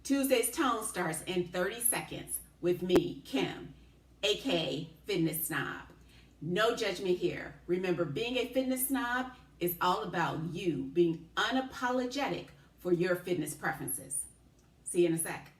Tuesday's Tone starts in 30 seconds with me, Kim, aka Fitness Snob. No judgment here. Remember, being a fitness snob is all about you being unapologetic for your fitness preferences. See you in a sec.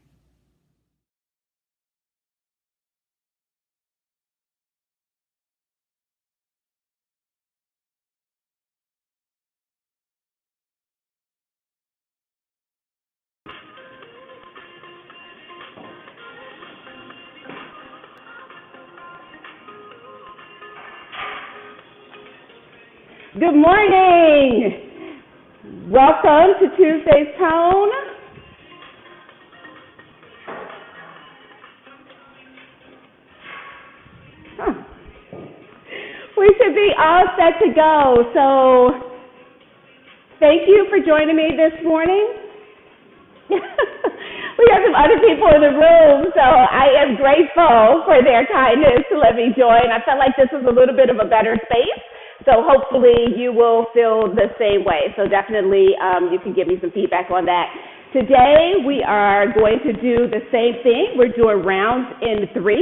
Good morning. Welcome to Tuesday's Tone. We should be all set to go. So thank you for joining me this morning. We have some other people in the room, so I am grateful for their kindness to let me join. I felt like this was a little bit of a better space. So hopefully you will feel the same way. So definitely you can give me some feedback on that. Today we are going to do the same thing. We're doing rounds in 3.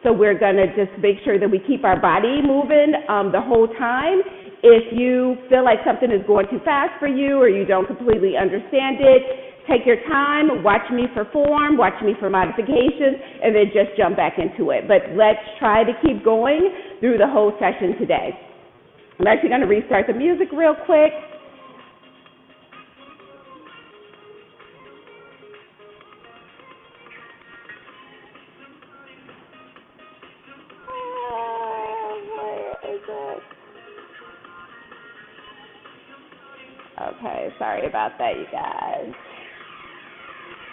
So we're going to just make sure that we keep our body moving the whole time. If you feel like something is going too fast for you or you don't completely understand it, take your time, watch me for form, watch me for modifications, and then just jump back into it. But let's try to keep going through the whole session today. I'm actually going to restart the music real quick. Where is it? Okay, sorry about that, you guys.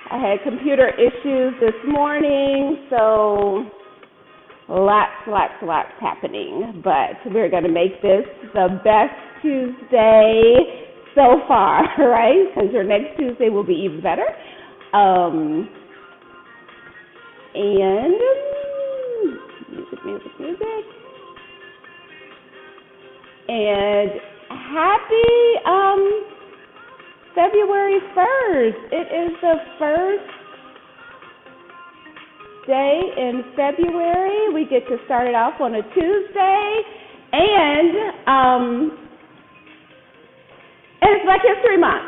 I had computer issues this morning, so lots happening, but we're going to make this the best Tuesday so far, right? Because your next Tuesday will be even better. And music. And happy February 1st. It is the first day in February. We get to start it off on a Tuesday, and it's Black History Month.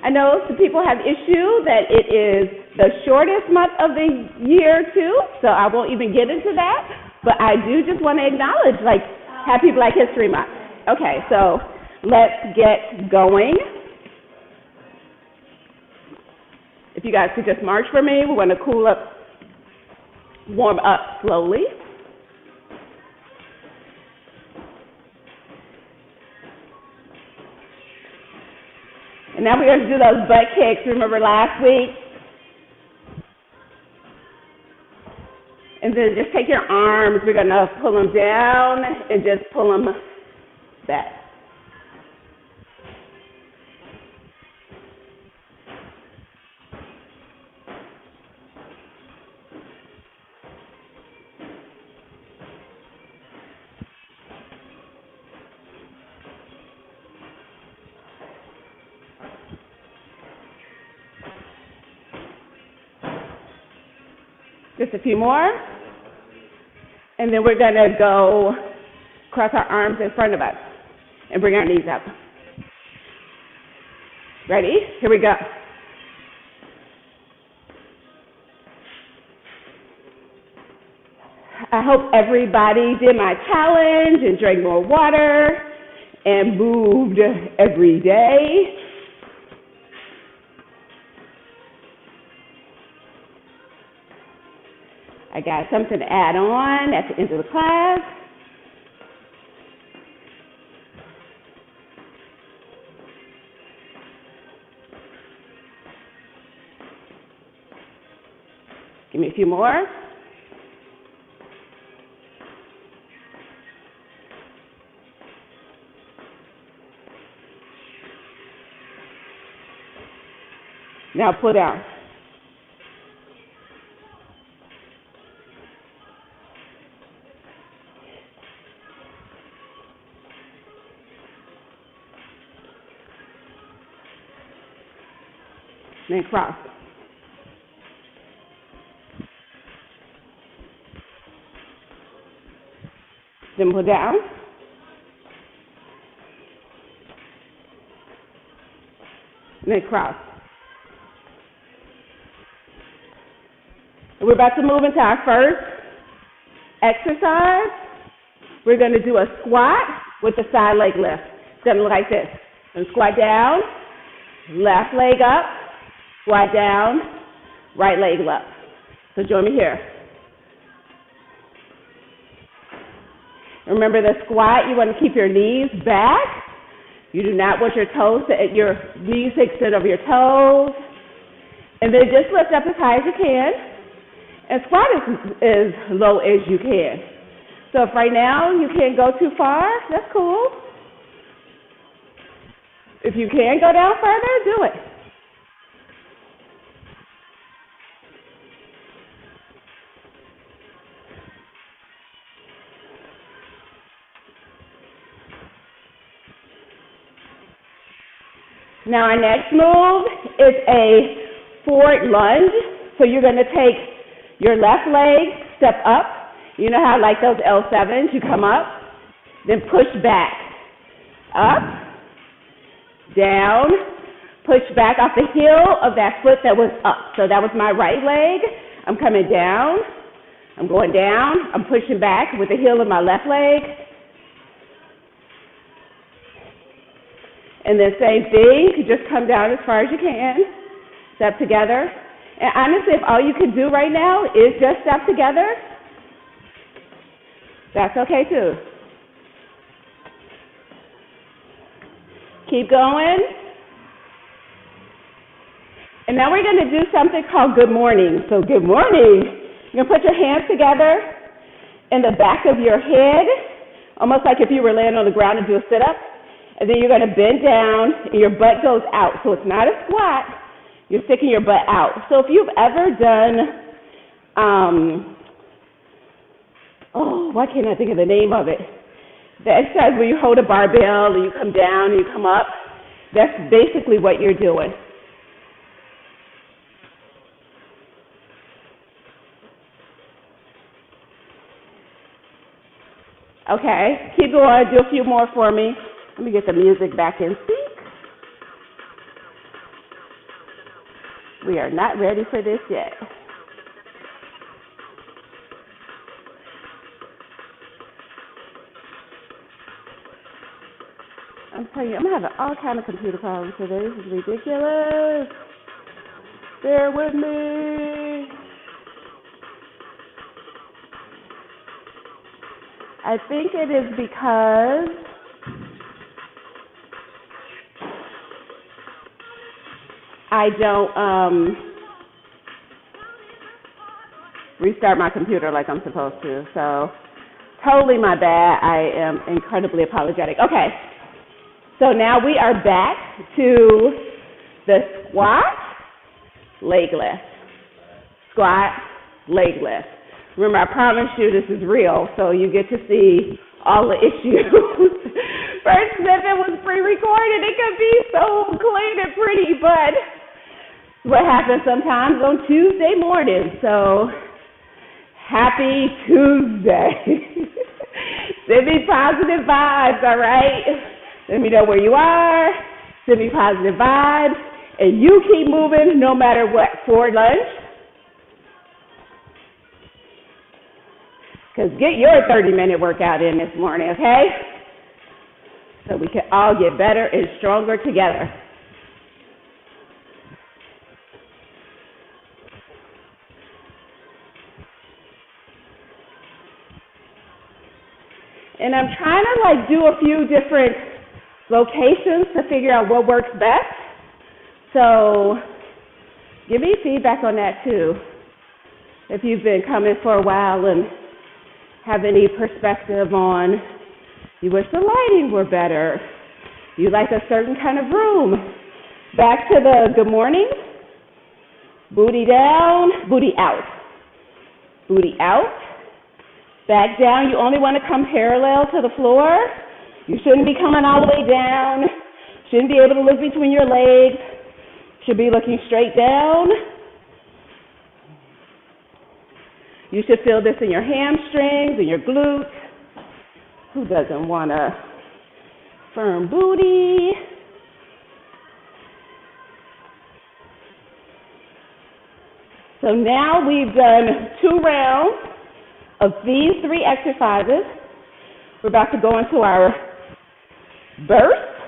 I know some people have issue that it is the shortest month of the year too, so I won't even get into that, but I do just want to acknowledge, like, happy Black History Month. Okay, so let's get going. If you guys could just march for me, we're going to warm up slowly. And now we're going to do those butt kicks. Remember last week? And then just take your arms. We're going to pull them down and just pull them back. Just a few more. And then we're going to go cross our arms in front of us and bring our knees up. Ready? Here we go. I hope everybody did my challenge and drank more water and moved every day. I got something to add on at the end of the class. Give me a few more. Now pull down. Then cross. Then pull down. And then cross. We're about to move into our first exercise. We're going to do a squat with the side leg lift. It's going to look like this. And squat down, left leg up, squat down, right leg up. So join me here. Remember the squat, you want to keep your knees back. You do not want your knees to extend over your toes. And then just lift up as high as you can. And squat as low as you can. So if right now you can't go too far, that's cool. If you can go down further, do it. Now our next move is a forward lunge. So you're going to take your left leg, step up. You know how like those L7s, you come up, then push back. Up, down, push back off the heel of that foot that was up. So that was my right leg. I'm coming down. I'm going down. I'm pushing back with the heel of my left leg. And then same thing, you just come down as far as you can. Step together. And honestly, if all you can do right now is just step together, that's okay too. Keep going. And now we're going to do something called good morning. So good morning. You're going to put your hands together in the back of your head, almost like if you were laying on the ground and do a sit-up. And then you're going to bend down and your butt goes out. So it's not a squat. You're sticking your butt out. So if you've ever done, why can't I think of the name of it? The exercise where you hold a barbell and you come down and you come up. That's basically what you're doing. Okay, keep going. Do a few more for me. Let me get the music back in sync. We are not ready for this yet. I'm telling you, I'm having all kind of computer problems today. This is ridiculous. Bear with me. I think it is because I don't restart my computer like I'm supposed to. So totally my bad. I am incredibly apologetic. Okay. So now we are back to the squat, leg lift. Squat, leg lift. Remember, I promise you this is real, so you get to see all the issues. First snippet was pre-recorded. It could be so clean and pretty, but what happens sometimes on Tuesday morning. So happy Tuesday. Send me positive vibes, all right? Let me know where you are. Send me positive vibes. And you keep moving no matter what. Forward lunge. Because get your 30-minute workout in this morning, okay? So we can all get better and stronger together. And I'm trying to do a few different locations to figure out what works best. So give me feedback on that too. If you've been coming for a while and have any perspective on, you wish the lighting were better, you like a certain kind of room. Back to the good morning. Booty down, booty out. Booty out. Back down. You only want to come parallel to the floor. You shouldn't be coming all the way down. Shouldn't be able to look between your legs. Should be looking straight down. You should feel this in your hamstrings and your glutes. Who doesn't want a firm booty? So now we've done 2 rounds of these 3 exercises. We're about to go into our burst.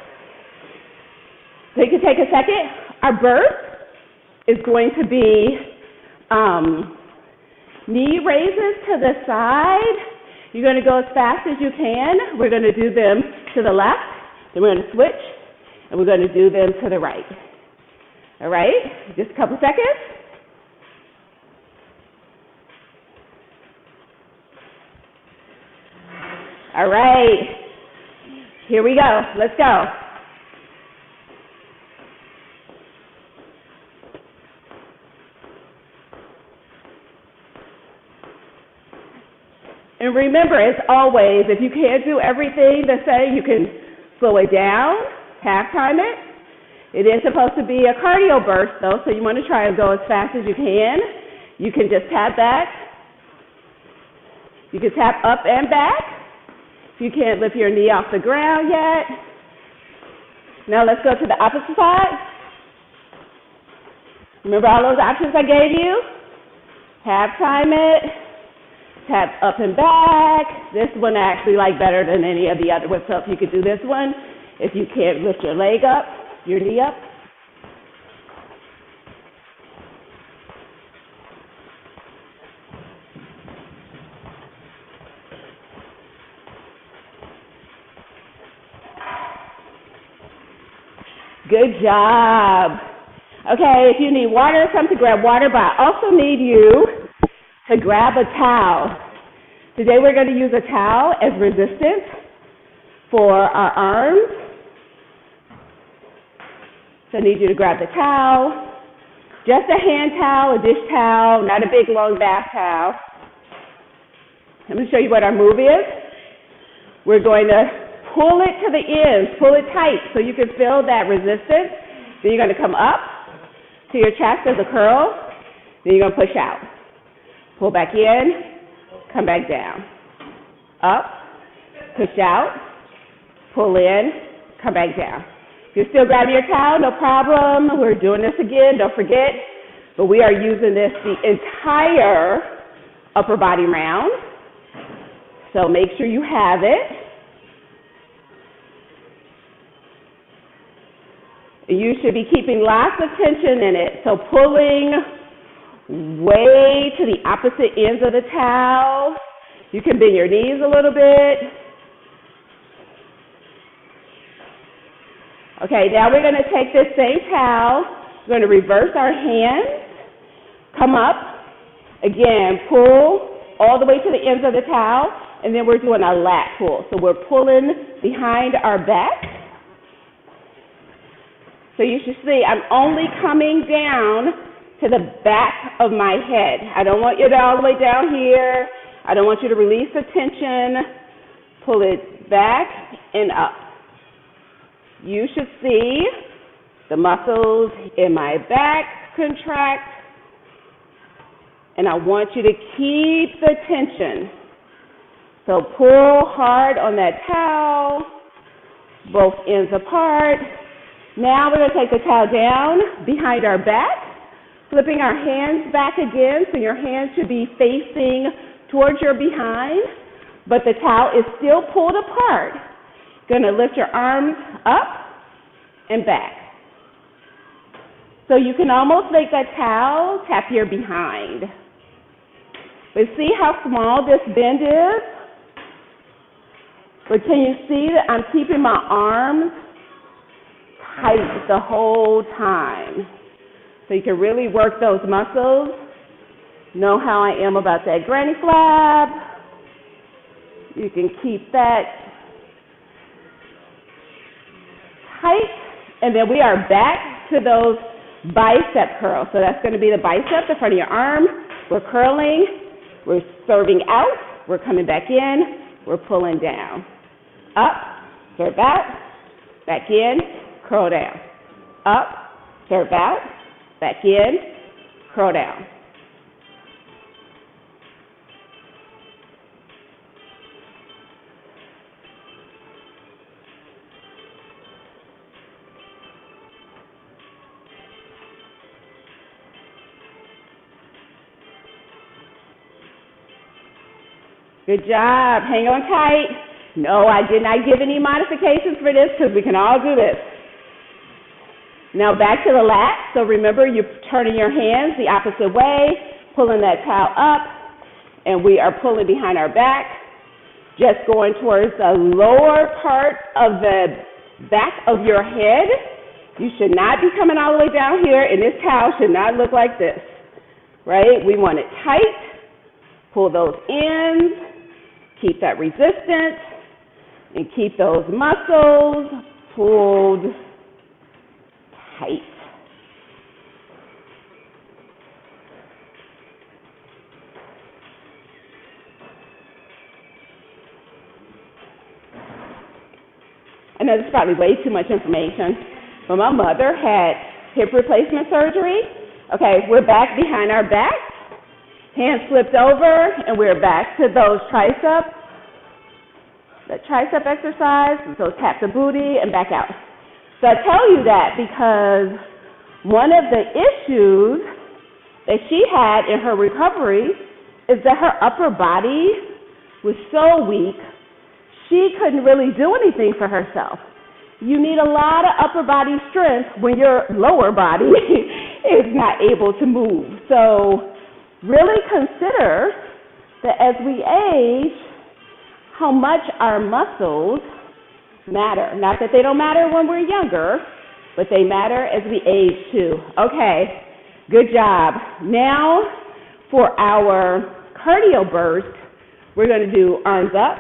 So you can take a second. Our burst is going to be knee raises to the side. You're going to go as fast as you can. We're going to do them to the left, then we're going to switch, and we're going to do them to the right. All right? Just a couple seconds. All right. Here we go. Let's go. And remember, as always, if you can't do everything the same, you can slow it down, half time it. It is supposed to be a cardio burst, though, so you want to try to go as fast as you can. You can just tap back. You can tap up and back. If you can't lift your knee off the ground yet. Now let's go to the opposite side. Remember all those options I gave you? Half time it. Tap up and back. This one I actually like better than any of the other ones. So if you could do this one, if you can't lift your leg up, your knee up. Good job. Okay, if you need water or something, grab water, but I also need you to grab a towel. Today we're going to use a towel as resistance for our arms. So I need you to grab the towel, just a hand towel, a dish towel, not a big long bath towel. I'm going to show you what our move is. We're going to pull it to the ends, pull it tight so you can feel that resistance. Then you're going to come up to your chest as a curl. Then you're going to push out. Pull back in, come back down. Up, push out, pull in, come back down. If you're still grabbing your towel, no problem. We're doing this again, don't forget. But we are using this the entire upper body round. So make sure you have it. You should be keeping lots of tension in it. So pulling way to the opposite ends of the towel. You can bend your knees a little bit. Okay, now we're going to take this same towel. We're going to reverse our hands. Come up. Again, pull all the way to the ends of the towel. And then we're doing a lat pull. So we're pulling behind our back. So you should see I'm only coming down to the back of my head. I don't want you to all the way down here. I don't want you to release the tension. Pull it back and up. You should see the muscles in my back contract. And I want you to keep the tension. So pull hard on that towel, both ends apart. Now we're going to take the towel down behind our back, flipping our hands back again, so your hands should be facing towards your behind, but the towel is still pulled apart. Going to lift your arms up and back. So you can almost make that towel tap your behind. But see how small this bend is? But can you see that I'm keeping my arms tight the whole time? So you can really work those muscles. Know how I am about that granny flab. You can keep that tight. And then we are back to those bicep curls. So that's going to be the bicep, the front of your arm. We're curling. We're serving out. We're coming back in. We're pulling down. Up, serve out, back in, curl down. Up, serve out, back in, curl down. Good job. Hang on tight. No, I did not give any modifications for this because we can all do this. Now back to the lat. So remember, you're turning your hands the opposite way, pulling that towel up, and we are pulling behind our back, just going towards the lower part of the back of your head. You should not be coming all the way down here, and this towel should not look like this, right? We want it tight. Pull those ends, keep that resistance, and keep those muscles pulled tight. I know this is probably way too much information, but my mother had hip replacement surgery. Okay, we're back behind our back, hands flipped over, and we're back to those triceps. That tricep exercise, so tap the booty and back out. So I tell you that because one of the issues that she had in her recovery is that her upper body was so weak, she couldn't really do anything for herself. You need a lot of upper body strength when your lower body is not able to move. So really consider that as we age, how much our muscles matter. Not that they don't matter when we're younger, but they matter as we age too. Okay, good job. Now for our cardio burst, we're going to do arms up,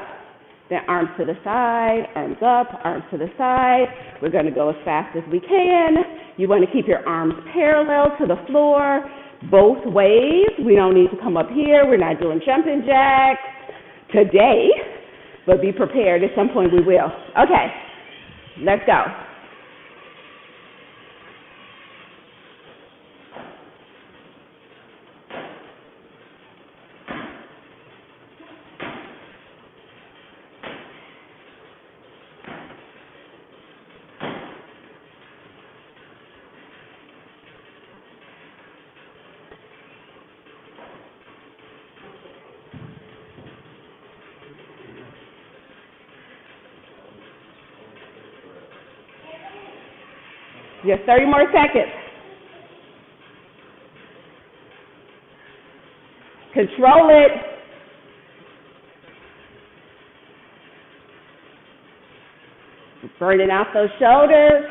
then arms to the side, arms up, arms to the side. We're going to go as fast as we can. You want to keep your arms parallel to the floor both ways. We don't need to come up here. We're not doing jumping jacks today, but be prepared. At some point we will. Okay, let's go. Just 30 more seconds. Control it. Burning out those shoulders.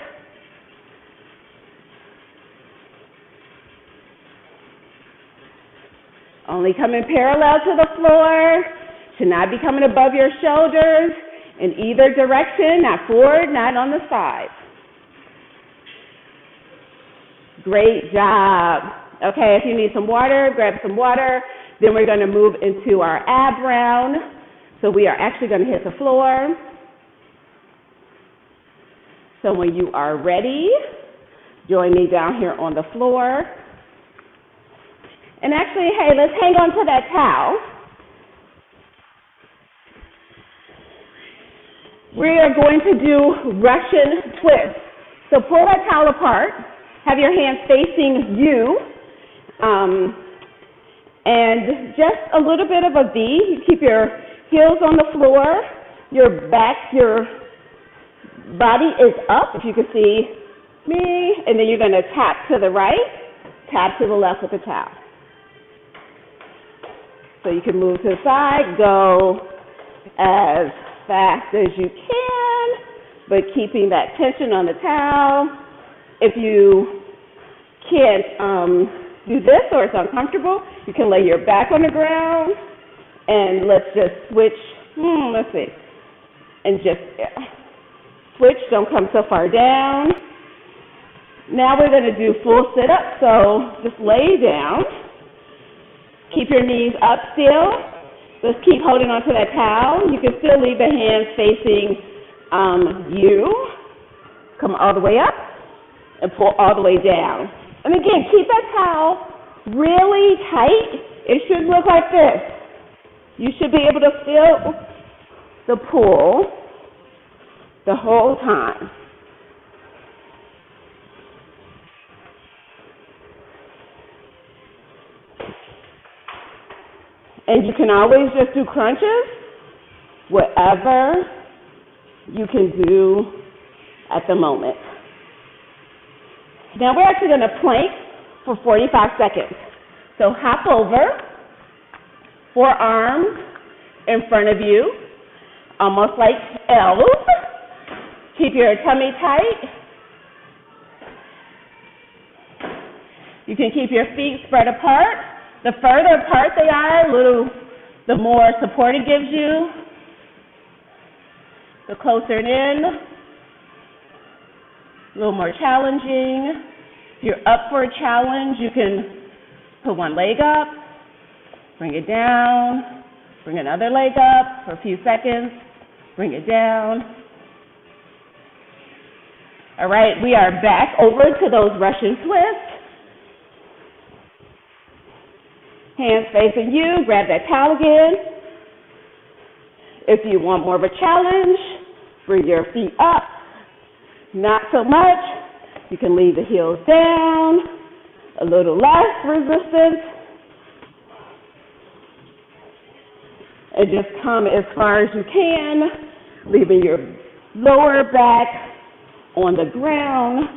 Only coming parallel to the floor. Should not be coming above your shoulders in either direction, not forward, not on the side. Great job. Okay, if you need some water, grab some water. Then we're going to move into our ab round. So we are actually going to hit the floor. So when you are ready, join me down here on the floor. And actually, hey, let's hang on to that towel. We are going to do Russian twists. So pull that towel apart. Have your hands facing you, and just a little bit of a V. You keep your heels on the floor, your back, your body is up, if you can see me, and then you're going to tap to the right, tap to the left with the towel. So you can move to the side, go as fast as you can, but keeping that tension on the towel. If you can't do this or it's uncomfortable, you can lay your back on the ground and let's just switch. Let's see. And just switch. Don't come so far down. Now we're going to do full sit-up. So just lay down. Keep your knees up still. Let's keep holding onto that towel. You can still leave the hands facing you. Come all the way up. And pull all the way down. And again, keep that towel really tight. It should look like this. You should be able to feel the pull the whole time. And you can always just do crunches. whatever you can do at the moment. Now we're actually going to plank for 45 seconds. So hop over, forearms in front of you, almost like L's. Keep your tummy tight. You can keep your feet spread apart. The further apart they are, the more support it gives you. The closer it in, a little more challenging. If you're up for a challenge, you can put one leg up, bring it down, bring another leg up for a few seconds, bring it down. All right, we are back over to those Russian twists. Hands facing you, grab that towel again. If you want more of a challenge, bring your feet up. Not so much, you can leave the heels down, a little less resistance. And just come as far as you can, leaving your lower back on the ground.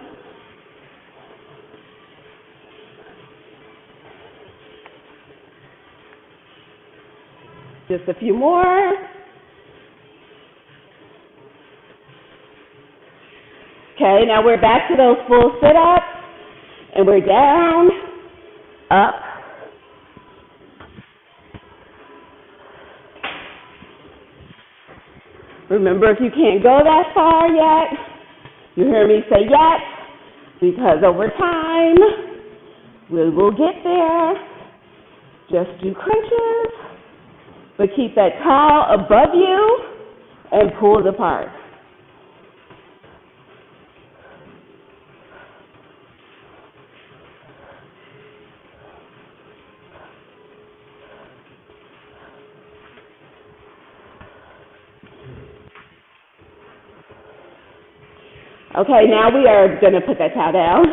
Just a few more. Okay, now we're back to those full sit-ups, and we're down, up. Remember, if you can't go that far yet, you hear me say yet, because over time, we will get there. Just do crunches. But keep that towel above you and pull it apart. Okay, now we are going to put that towel down.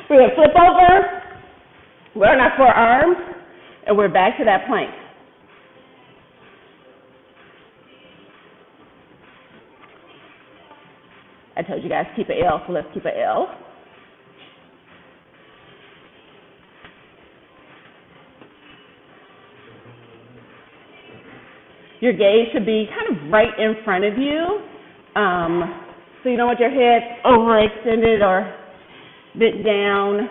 We're going to flip over. We're on our forearms, and we're back to that plank. I told you guys keep an L, so let's keep an L. Your gaze should be kind of right in front of you, so you don't want your head overextended or bent down.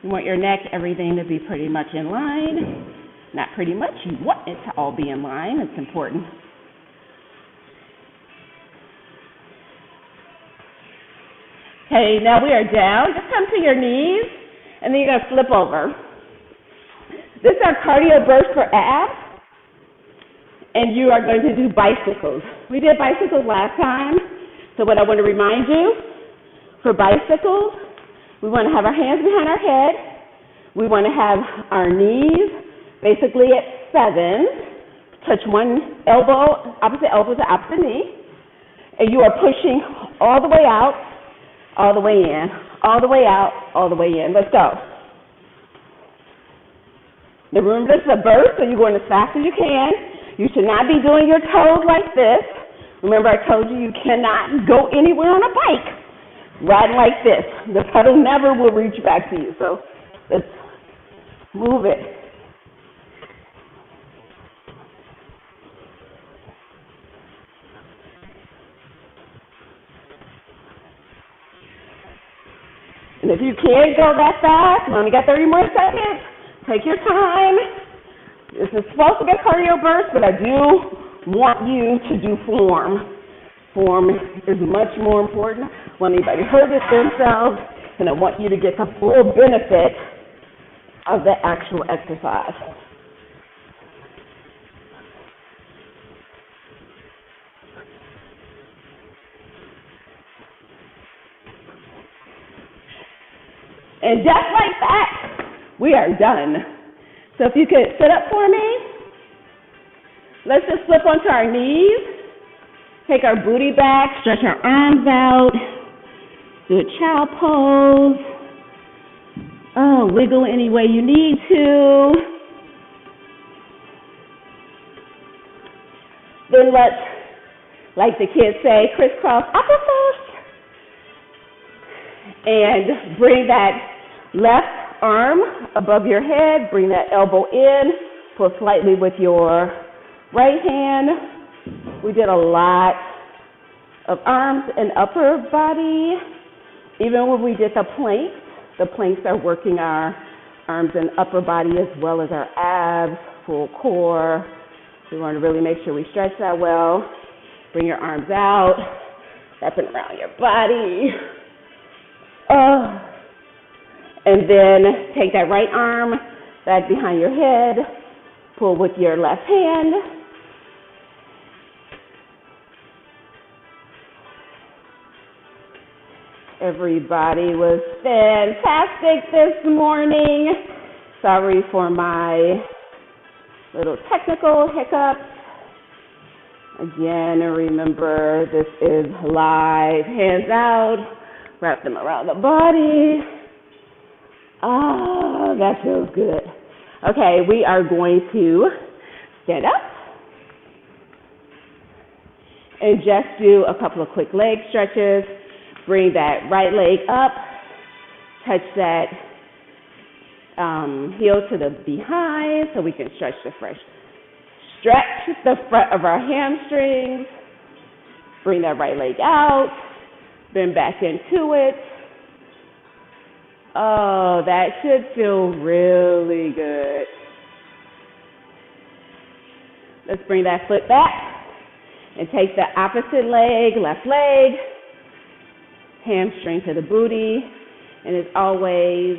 You want your neck, everything to be pretty much in line. Not pretty much, you want it to all be in line. It's important. Okay, now we are down. Just come to your knees, and then you're going to flip over. This is our cardio burst for abs, and you are going to do bicycles. We did bicycles last time, so what I want to remind you, for bicycles, we want to have our hands behind our head. We want to have our knees basically at 7. Touch one elbow, opposite elbow to opposite knee, and you are pushing all the way out, all the way in, all the way out, all the way in. Let's go. Remember, this is a burst, so you're going as fast as you can. You should not be doing your toes like this. Remember, I told you cannot go anywhere on a bike riding like this. The pedal never will reach back to you, so let's move it. And if you can't go that fast, you only got 30 more seconds, take your time. This is supposed to be a cardio burst, but I do want you to do form. Form is much more important. When anybody hurt themselves, and I want you to get the full benefit of the actual exercise. And just like that, we are done. So if you could sit up for me, let's just flip onto our knees, take our booty back, stretch our arms out, do a child pose. Oh, wiggle any way you need to. Then let's like the kids say, crisscross applesauce. And bring that left arm above your head, bring that elbow in, pull slightly with your right hand. We did a lot of arms and upper body. Even when we did the planks are working our arms and upper body as well as our abs, full core. We want to really make sure we stretch that well. Bring your arms out, wrapping around your body. And then take that right arm back behind your head, pull with your left hand. Everybody was fantastic this morning. Sorry for my little technical hiccups. Again, remember this is live. Hands out, wrap them around the body. Ah, that feels good. Okay, we are going to stand up and just do a couple of quick leg stretches. Bring that right leg up, touch that heel to the behind so we can stretch the front. Stretch the front of our hamstrings. Bring that right leg out, bend back into it. Oh, that should feel really good. Let's bring that foot back and take the opposite leg, left leg, hamstring to the booty, and as always,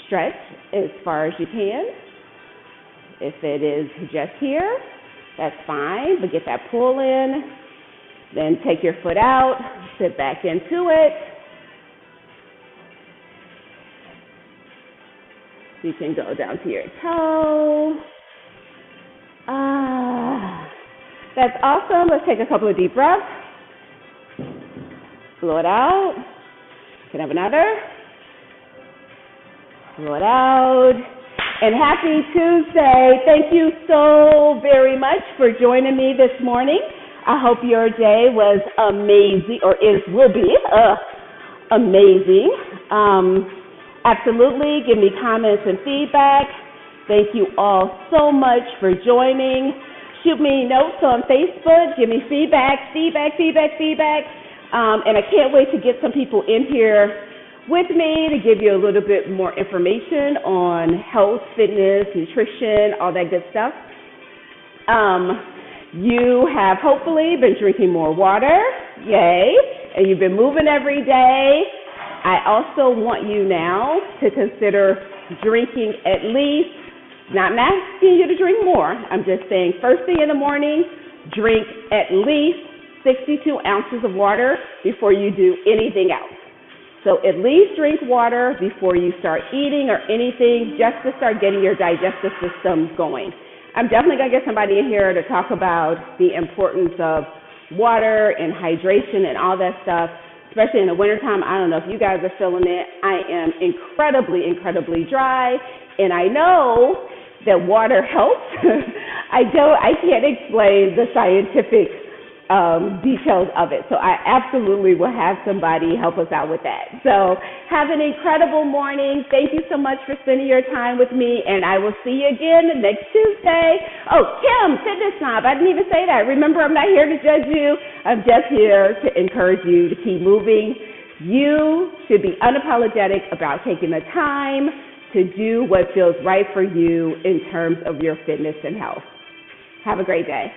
stretch as far as you can. If it is just here, that's fine, but get that pull in. Then take your foot out, sit back into it. You can go down to your toe. That's awesome. Let's take a couple of deep breaths. Blow it out. Can I have another? Blow it out. And happy Tuesday. Thank you so very much for joining me this morning. I hope your day was amazing, or will be amazing. Absolutely. Give me comments and feedback. Thank you all so much for joining. Shoot me notes on Facebook. Give me feedback. And I can't wait to get some people in here with me to give you a little bit more information on health, fitness, nutrition, all that good stuff. You have hopefully been drinking more water. Yay. And you've been moving every day. I also want you now to consider drinking at least, not asking you to drink more, I'm just saying first thing in the morning, drink at least 62 ounces of water before you do anything else. So at least drink water before you start eating or anything, just to start getting your digestive system going. I'm definitely going to get somebody in here to talk about the importance of water and hydration and all that stuff. Especially in the wintertime. I don't know if you guys are feeling it. I am incredibly dry, and I know that water helps. I can't explain the scientific details of it, so I absolutely will have somebody help us out with that. So have an incredible morning. Thank you so much for spending your time with me, and I will see you again next Tuesday. Oh, Kim, Fitness Snob, I didn't even say that. Remember, I'm not here to judge you. I'm just here to encourage you to keep moving. You should be unapologetic about taking the time to do what feels right for you in terms of your fitness and health. Have a great day.